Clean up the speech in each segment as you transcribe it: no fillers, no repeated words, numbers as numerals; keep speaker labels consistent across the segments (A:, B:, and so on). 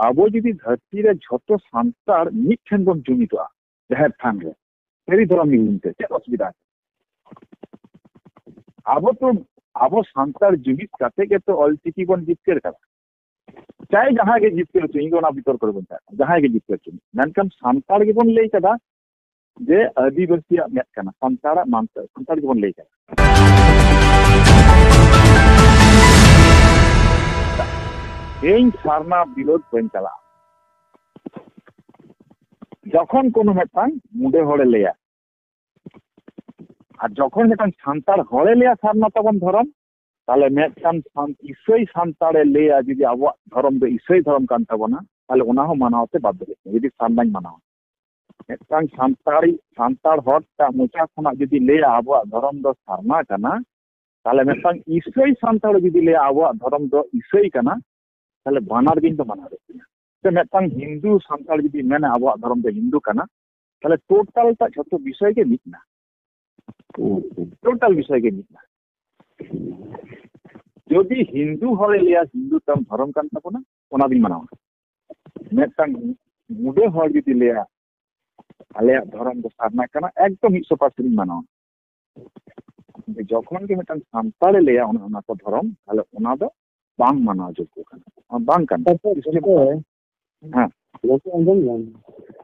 A: ᱟᱵᱚ ᱡᱩᱫᱤ ᱫᱷᱟᱹᱨᱛᱤ ᱨᱮ ᱡᱷᱚᱛᱚ ᱥᱟᱱᱛᱟᱲ ᱢᱤᱫᱴᱷᱮᱱ ᱵᱚᱱ ᱡᱩᱢᱤᱫᱚᱜᱼᱟ ᱡᱟᱦᱮᱨ ᱛᱷᱟᱱ ᱨᱮ ᱥᱟᱹᱨᱤ ᱫᱷᱚᱨᱚᱢ ᱧᱩᱛᱩᱢ ᱛᱮ ᱪᱮᱫ ᱚᱥᱩᱵᱤᱫᱷᱟ? ᱟᱵᱚ ᱥᱟᱱᱛᱟᱲ ᱡᱩᱢᱤᱫ ᱠᱟᱛᱮ ᱜᱮᱛᱚ ᱚᱞᱪᱤᱠᱤ ᱵᱚᱱ ᱡᱤᱛᱠᱟᱹᱨ ᱠᱟᱫᱟ। চাই ᱡᱟᱦᱟᱸ ᱜᱮ ᱡᱤᱛᱠᱟᱹᱨ ᱦᱚᱪᱚ, ᱤᱧ ᱫᱚ ᱚᱱᱟ ᱵᱤᱛᱚᱨ ᱠᱚᱨᱮ ᱵᱟᱹᱧ ᱪᱟᱞᱟᱜᱼᱟ, ᱡᱟᱦᱟᱸᱭ ᱜᱮ ᱡᱤᱛᱠᱟᱹᱨ ᱦᱚᱪᱚ, ᱢᱮᱱᱠᱷᱟᱱ ᱥᱟᱱᱛᱟᱲ ᱜᱮᱵᱚᱱ ᱞᱟᱹᱭ ᱠᱟᱫᱟ ᱡᱮ ᱟᱹᱫᱤᱵᱟᱹᱥᱤᱭᱟᱜ ᱢᱮᱫ ᱠᱟᱱᱟ, ᱥᱟᱱᱛᱟᱲᱟᱜ ᱥᱟᱱᱛᱟᱲ ᱜᱮᱵᱚᱱ ᱞᱟᱹᱭ ᱠᱟᱫᱟ। ᱤᱧ ᱥᱟᱨᱱᱟ ᱵᱤᱨᱳধ ᱵᱟᱹᱧ ᱪᱟᱞᱟᱜᱼᱟ। যখন কোনো মিদটাং মুডে হড়ে লেয়া আর যখন মিদটাং সান্তাড় হড়ে লেয়া সারনা তাবন ধরম তাহলে মিদটাং ইসই সান্তাড়ে লেয়া যদি আবো ধরম দো ইসই ধরম কান তাবনা তাহলে ওনা হো মানাওতে বাধ্য হচ্ছে যদি সারনাই মানাও মিদটাং সান্তাড় হড়টা মোচা খনা যদি লেয়া আবো ধরম দো সারনা কানা তাহলে মিদটাং ইসই সান্তাড় যদি লেয়া আবো ধরম দো ইসই কানা তাহলে বানার দিন তো মানা হচ্ছে মিদটাং হিন্দু সান্তাড় যদি মেনে আবো ধরম দো হিন্দু কানা তাহলে টোটালটা যত বিষয় কে মিট না, টোটাল বিষয় কে মিট না। যদি হিন্দু হড়ে লিয়া হিন্দু তাম ধরম কান তাবনা ওনা দিন মানাও মিদটাং মুডে হড় যদি লিয়া আলে ধরম দো সারনা কানা একদম 100% মানাও। যখন কি মিদটাং সান্তাড়ে লিয়া ওনা তো ধরম তাহলে ওনা দো বাং মানাও যোগ্য কানা বাং কানা। হ্যাঁ
B: लोग अंजन जान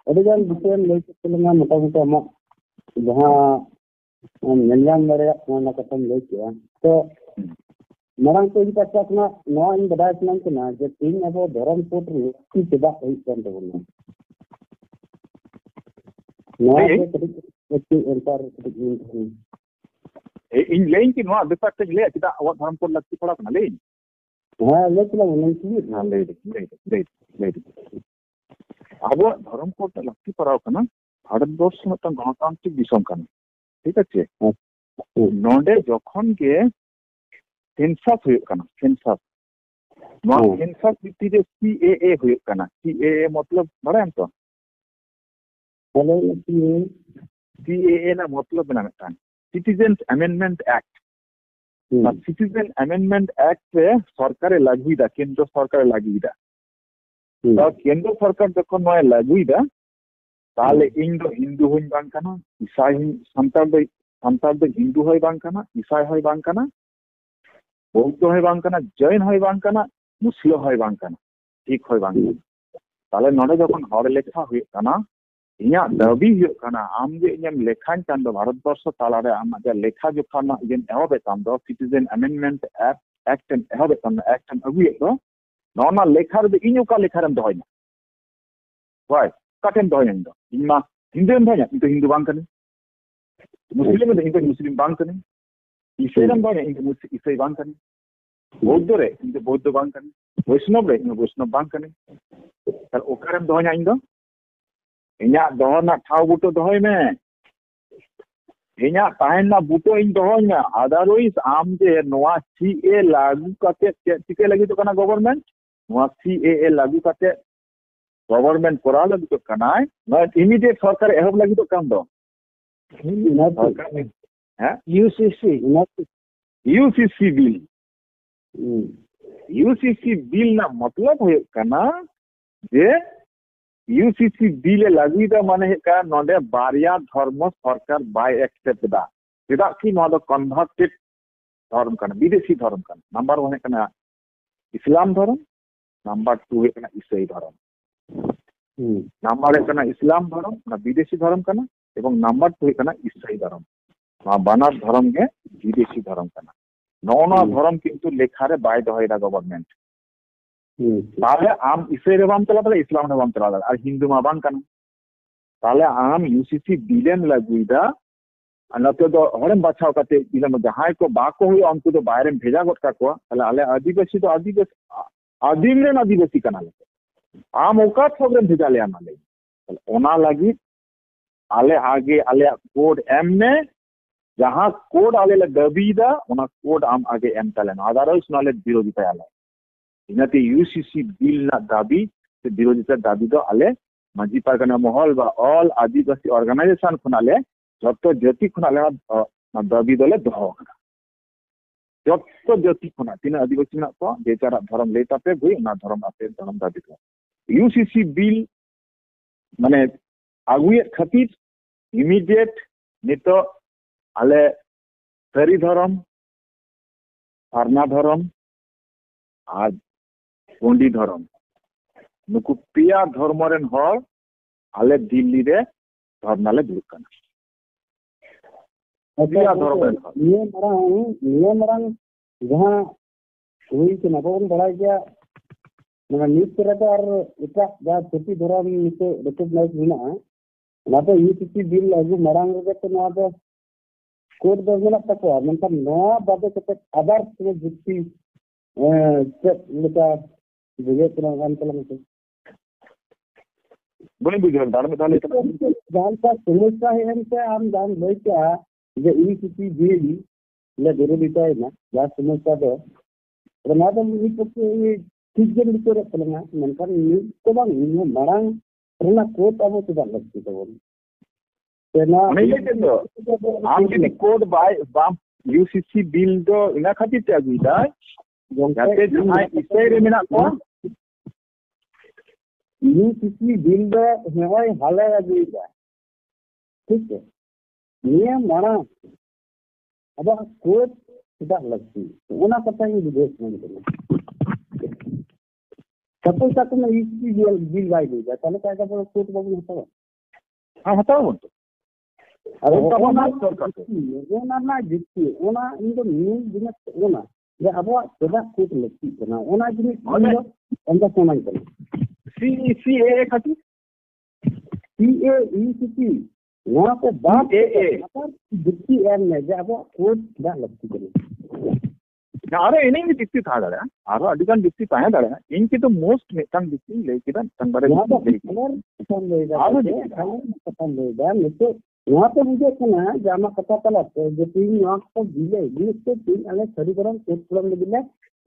B: अरे जान विषय लई चलना मोटा-मोटा अमक जहां नेलाम दरे ना कथम लई किया तो मरang तो इन पाछा अपना नवा इन बदाय सनम कना जे तीन अबो धर्म कोट की चेदा होई कन तबना नवा के कति एंटर
A: इन लेइन की नवा बेपार ते ले चेदा अबो धर्म कोट लगती पड़ा कना लेइन
B: हां ले चला नहीं की
A: हां ले अब धर्म कोड लगती पड़ाव कना भारत वर्ष में गणतांत्रिक दिसम कना ठीक है नोडे जखन के सेंसस हुई कना सेंसस भित्ति रे सीएए हुई कना सीएए मतलब बड़ाम तो सीएए ना मतलब बना मिटान citizen amendment act citizen amendment act रे सरकार लागुइदा केंद्र सरकार लागुइदा तो केंद्र सरकार जखन नय लागुइदा ताले इन दो हिंदू होई बांग काना ईसाई संताल दो हिंदू होई बांग काना ईसाई होई बांग काना बौद्ध होई बांग काना जैन होई बांग काना मुस्लिम होई बांग काना ठीक होई बांग ताले नोडे जखन हर लेखा हुई काना इया दाबी हुई काना आम जे इयम लेखान कान दो भारत वर्ष ताला रे आम जे लेखा जोखा ना इयन एहोबे ताम दो सिटीजन अमेंडमेंट एक्ट एंड एहोबे ताम एक्ट एंड अगुए दो नॉर्मल लेखा रे इन का लेखा रम दोहना वाय काटेन दोहना इन दो इमा हिंदू दोहना इन तो हिंदू बांग कने मुस्लिम इन तो मुस्लिम बांग कने ईसाई रम दोहना इन तो ईसाई बांग कने बौद्ध रे इन तो बौद्ध बांग कने वैष्णव रे इन वैष्णव बांग कने तार ओकारम दोहना इन दो इन्या दोहना ठाव बुटो दोहय में इन्या ताहेना बुटो इन दोहय में अदरवाइज आम जे नोआ सीए लागू करते चिके लगी तो कना गवर्नमेंट सीएए लागू करते गवर्नमेंट करा लगी तो कनाय इमीडिएट सरकार एहब लगी तो काम दो हैं यूसीसी बिल ना मतलब होय कना जे यूसीसी बिल लागू दा माने का नोडे बारिया धर्म सरकार बाय एक्सेप्ट दा चेदा कि नो दो कन्वर्टेड धर्म कना विदेशी धर्म कना नंबर 1 कना इस्लाम धर्म नंबर 2 है ईसाई धर्म नंबर 1 कना इस्लाम धर्म ना विदेशी धर्म कना एवं नंबर 2 कना ईसाई धर्म ना बानार धर्म के विदेशी धर्म कना नौना धर्म किंतु लेखा रे बाय दोहैदा गवर्नमेंट ताले आम ईसाई रे बाम चला ताले इस्लाम रे बाम चला और हिंदू मा बांग कना ताले आम यूसीसी बिलेन लागुइदा अनते दो हरम बाछाव काते इलम जहाय को बाको हुई उनको तो बाहर में भेजा गोट का को ताले आले आदिवासी तो आदिवासी आदिम रे आदिवासी कना ले आम ओका प्रोग्राम भेजा ले आना ले ओना लगी आले आगे आले कोड एम ने जहां कोड आले ले दबीदा ओना कोड आम आगे एम तले अदरवाइज नाले विरोधिता आले इनाते यूसीसी बिल ना दाबी से विरोधिता दाबी दो आले माजी पारगना महल बा ऑल आदिवासी ऑर्गेनाइजेशन खुनाले जतो जाति खुनाले दाबी दले दोहो जतो जाति खुना तीन आदिवासी ना को जे चारा धर्म लेता पे भई ना धर्म आपे धर्म दाबी यूसीसी बिल माने आगुए खातिर इमीडिएट नितो आले सारी धर्म सारना धर्म और गोंडी धर्म नुकु पिया धर्म रेन हर आले दिल्ली रे धरना ले दुरुक कना पिया धर्म रेन हर
B: निये मरंग जहां हुई के नबोन बड़ा गया ना नीट करे तो और इतना जा छोटी धर्म नीचे रिकॉग्नाइज होना ना तो यूसीसी बिल अगु मरंग रे तो ना तो कोर्ट दो मेना तक मतलब नो बादे के अदर से जुक्ति लेका विवेक प्रदान कलम से
A: बने बुझल दार में ताले
B: जान का समस्या है हम से हम जान लई क्या जे यूसीसी बिल ले विरोधिता है ना जा समस्या तो ना तो नी पक्ष ये ठीक जन करे कलमा मनकर नी तो बांग नी मरंग रना कोर्ट अब तो जान लगती तो
A: आम जदि कोड बाम यूसीसी बिल दो इना खातिर ते अगुइदा जाते जहां इसे रे मेना को
B: यूसीसी बिल दो हेवय हाले अगुइदा ठीक है ये माना अब कोड सुधा लगती ओना कथा ही विदेश में सपोज तक में यूसीसी बिल बाय दीदा तने काय का कोर्ट बाबू हटाओ
A: हां हटाओ तो
B: अरे वो ना जितती ओना इनको न्यूज़ जिन ओना जे अब सदा कोट लगती ना ओना जिन अंदर समाई कर
A: सीए खातिर
B: सीए यूसीसी वहां को बात ए मतलब जितती एम में जे अब कोट दा लगती कर
A: अरे इन्हीं की दिक्कत था दादा आरो अधिकांश दिक्कत ताहे दादा इनकी तो मोस्ट मिटन दिक्कत लेकिन तंबारे वहाँ पे मुझे सुना जामा कथा तला जो तीन यहाँ को दिले जिससे तीन अलग शरीकरण कोटपुरम में दिले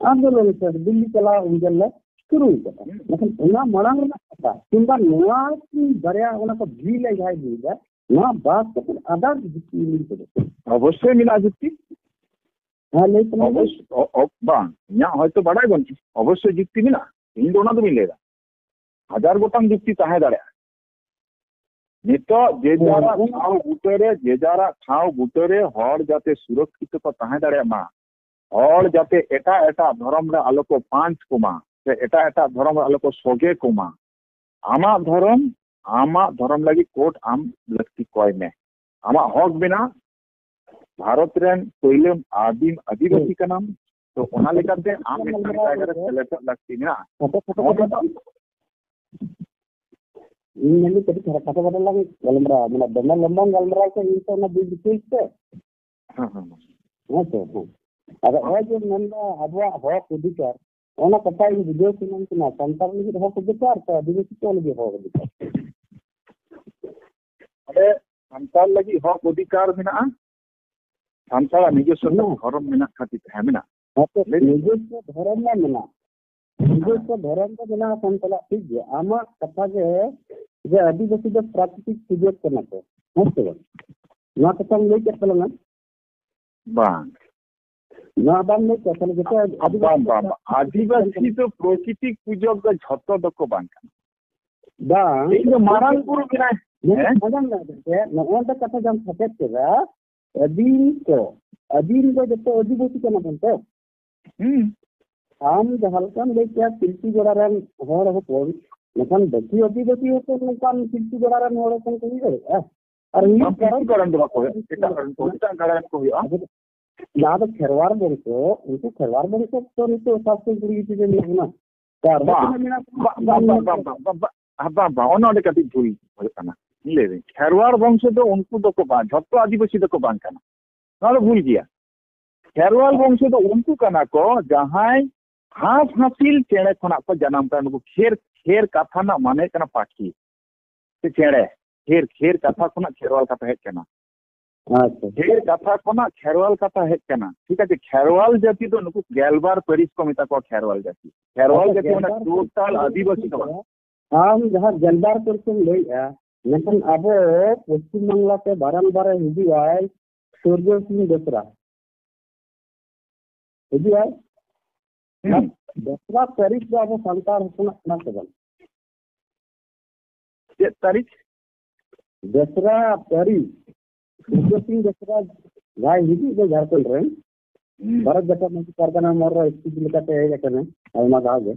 A: आंदोलन से दिल्ली चला उनजल शुरू हुआ लेकिन उन्हें मरंग ना कथा किंबा नया की दरिया उन्हें को दिले जाए दिले ना बात तो आधार जितनी मिल पड़े अवश्य मिला जितनी
B: हाँ लेकिन
A: अवश्य बांग यहाँ है तो बड़ा ही बंची अवश्य जितनी मिला इन दोनों तो मिलेगा 1000 गोटांग जितनी ताहे दाड़े नितो जेजारा खाओ गुटरे हर जाते सुरक्षित को ताहे दाड़े मा हर जाते एटा एटा धर्म रे आलो को पांच कुमा से एटा एटा धर्म रे आलो को सोगे कुमा आमा धर्म लगी कोर्ट आम लक्ति कोय में आमा हक बिना भारत रेन पहले आदिम आदिवासी का नाम तो ओना लेकाते आम टाइगर सेलेक्ट लक्ति ना
B: ini tadi kata-kata lagi galmra mana benar lembang galmra ko itu na di details itu ada aja nanda abwa hok udikar ona kata ini video sunan na santar lagi hok udikar ta divisi ko lagi hok udikar
A: ade santar lagi hok udikar mena santar নিজস্ব ধর্ম মেনা খাতি হ্যাঁ মেনা
B: নিজস্ব ধর্ম না মেনা নিজস্ব ধর্ম তো মেনা संतला ठीक है आमा कथा के जे आदिवासी द प्राकृतिक सुजोग करना तो हंसते ना कथा ले के चलना
A: बांग
B: ना बांग ले के चलना के
A: आदिवासी तो प्राकृतिक सुजोग का झत्तो दको बांग
B: बांग
A: इन मारांगपुर बिना
B: है मदन ना के ना ओन कथा जम सकेत के अदीन को जब आदिवासी करना बनते हम हल्का लेके पिल्टी जोड़ारन हर हो कोन नखन बची आदिवासी हो तो नखन पिल्टी जोड़ारन हर कोन कोई करे और ये
A: करन दो को एटा करन को या
B: ना तो खेरवार बोलतो उनको खेरवार बोलतो तो नहीं तो शास्त्र गुरु की चीजें नहीं ना यार बा
A: ओना कति भूल होना ले रे खेरवार वंश तो उनको तो को बा झत्तो आदिवासी तो को बांग kana ना भूल गया खेरवाल वंश तो उनको कना को जहां हाफ हासिल चेड़े खना को जन्म का उनको खेर कथा ना माने कना पाखी से चेड़े खेर कथा खना खेरवाल कथा है कना
B: अच्छा
A: खेर कथा खना खेरवाल कथा है कना ठीक है खेरवाल जाति तो उनको गेलबार परिस को मिता को खेरवाल जाति माने टोटल आदिवासी का
B: हम जहां गेलबार परिस ले लेकिन अब पश्चिम बांग्ला से बारंबार हिंदी आए सूर्य सिंह दसरा हिंदी आए दसरा परिस अब संतार होना ना
A: चेक तारीख
B: दसरा तारीख सिंह दसरा जाय हिदी दो झारखंड रे भारत जटा मंच कारखाना मोर स्थिति लेकाते हेज कने आयमा दागे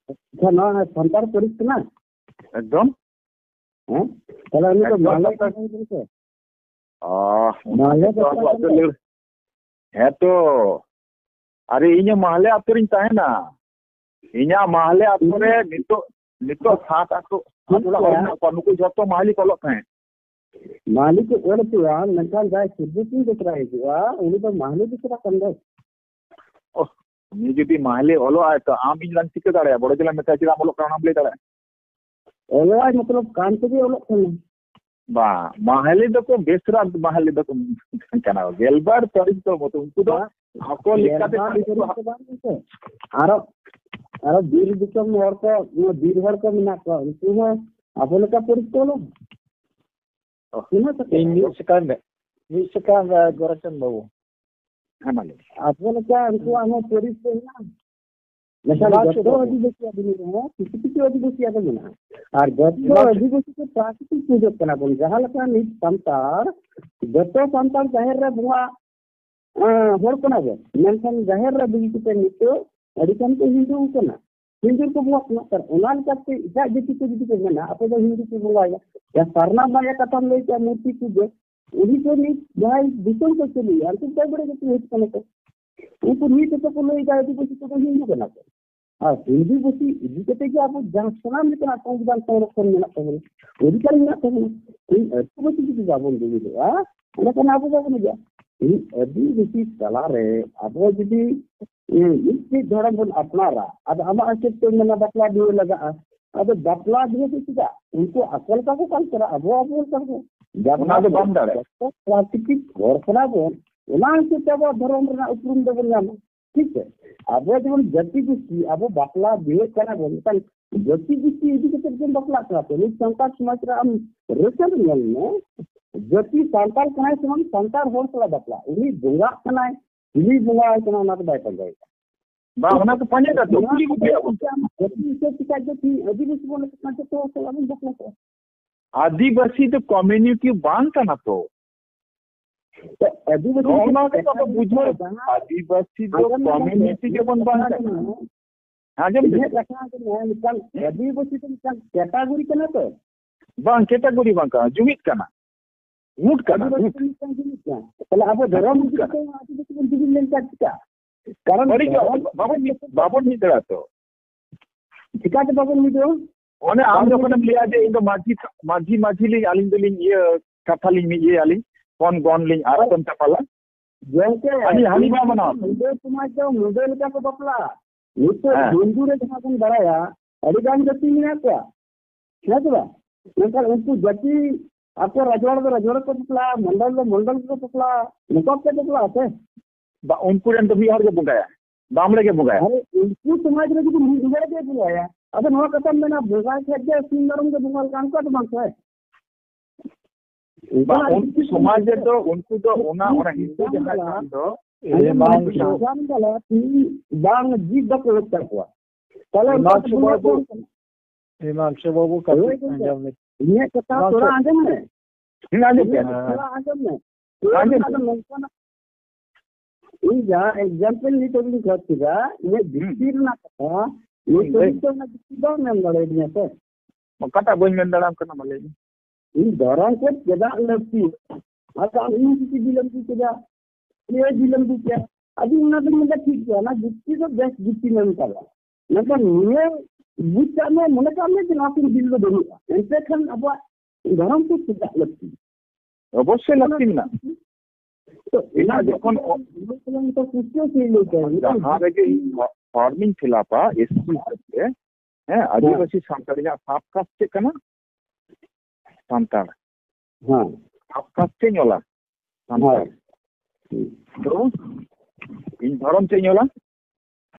B: अच्छा ना संतार परिस ना
A: एकदम
B: हैं तला उनी तो माले का बोलते माले का
A: है तो अरे इन्हें माले आतुरिन ताहेना इन्हें माले आतुरे नितो सात आतो नुकु जतो माली कोलो ताहे
B: मालिक ओलतुआ नकाल जाय सिद्धि दसरा हिजुआ उनी तो माले दसरा कंदो
A: नी जुदी माले ओलो आय तो आम इन लन चिके दाड़े बड़ो जिला मेता चिरा मोलो कानाम ले दाड़े
B: ओलो आय मतलब कान से ओलो कने
A: बा माहले दको बेसरा माहले दको कना गेलबार तारीख तो मत उनको तो आको लिखाते आरो बीर दिसम और को बीर हर को मिना को उनको आपन का परिचय मिसकान गोरचन बाबू हमाले
B: आपन का उनको हम परिचय ना नशा जतो अधिवेशी आदमी है किसी अधिवेशी आदमी ना और जतो अधिवेशी के प्राकृतिक सुजोग कना बोल जहां लका नि संतार जतो संतार जाहिर रे बुआ होर कना बे मेंशन जाहिर रे बिगी के नितो अडिकन को हिंदू कना हिंदू को बुआ कना कर उनान करते इजा जति को जति को ना आपे तो हिंदू को बुआ या सरना माया कथम ले क्या मूर्ति पूजे उन्हीं को नि जहां दिसम को चली यार तो काय बड़े जति हेत कना उनको नी तो को ले जाए तो को हिंदू कना हां हिंदू बसी इदी कते कि आप जहां सनाम लेकर संविधान संरक्षण में ना करें अधिकार में ना करें तो बसी की जाबन देबी हां लेकिन आप जाबन जा इन अभी बसी चला रे अब जदी इसकी धर्म बन अपनारा अब हम अस्तित्व में ना बतला दिए लगा अब बतला दिए तो सीधा उनको अकल का को कल करा अब आप बोल कर जब ना तो बंद है तो प्राकृतिक घोषणा बोल उना से तब धर्म रे उपरुम देबन जाना ठीक है अब जब जति गुस्ती अब बतला दिए करा बोल तन जति गुस्ती इदी के जन बतला कराते नहीं संतार समाज रा हम रेशन में जति संतार कनाय समान संतार होर सला बतला उनी बुंगा कनाय इनी बुंगा कना ना तो बाय जाए
A: बा होना तो पानी का तो पूरी को
B: जति से टिका जति अधिवेशी बोले कितना तो सला में बतला
A: आदिवासी तो कम्युनिटी बांध का ना तो
B: आदिवासी
A: तो बुझो आदिवासी तो कम्युनिटी के बन बांध हां जब
B: ये रखना के निकल आदिवासी तो निकल कैटेगरी के ना तो
A: बांग कैटेगरी बांग का जुमित करना मूड करना
B: पहले आप धर्म के आदिवासी को डिवीजन का कारण
A: बाबू नहीं दड़ा तो
B: ठीक है बाबू नहीं दो
A: ओने आम जखन लिया जे इndo माझी लिंग आलिंग दिलिंग ये कथा लिंग ये आलिंग कौन गॉन लिंग आरतन तपाला
B: जैसे
A: हानि बा मना
B: मुंडे समाज जो मुंडे लेका को बपला ये तो हिंदू रे जहां कन बड़ाया अडिगान जति में क्या है तो मतलब उनको जति आपको रजवाड़ा को बपला मंडल को बपला निकप के बपला है
A: उनको रन तो बिहार के बुगाया बामड़े के बुगाया
B: अरे उनको समाज रे जो मुंडे के बुगाया अब नवा कथम में ना बुगा के जे सिंगरम के बुगाल काम का तो मांगता है
A: उनको समाज तो उनको तो ओना हिंदू जहां तो
B: ये बांग जान गला बांग जीत द को होता हुआ चलो
C: इमाम से बाबू का अंजाम
B: ये कथा थोड़ा आंजम में
A: थोड़ा
B: आंजम में ಈಗ ಎಕ್ಸಾಂಪಲ್ ನೀ ತಗೊಂಡು ಹೇಳ್ತೀಗ ये दिखतीर ना कथा ये तो ना दिखतीर ना लड़े दिया से
A: कथा बोल में दड़ाम करना मले
B: इन दौरान को जगह लगती आता इन किसी बिलम की जगह ये बिलम की क्या अभी उन्होंने मुझे ठीक किया ना दिखती तो बेस्ट दिखती नहीं निकाला मतलब ये बुच्चा में मन का में कि ना फिर बिल को दूंगा इन्फेक्शन अब गरम को जगह लगती
A: अवश्य लगती ना तो इना যখন
B: तो कुछ से लेके
A: जहां के फार्मिंग खिलाफा एसपी से है आदिवासी सांतारिया साफ कास्ते कना सांतार
B: हां
A: साफ कास्ते ñola सांतार तो इन धर्म से ñoला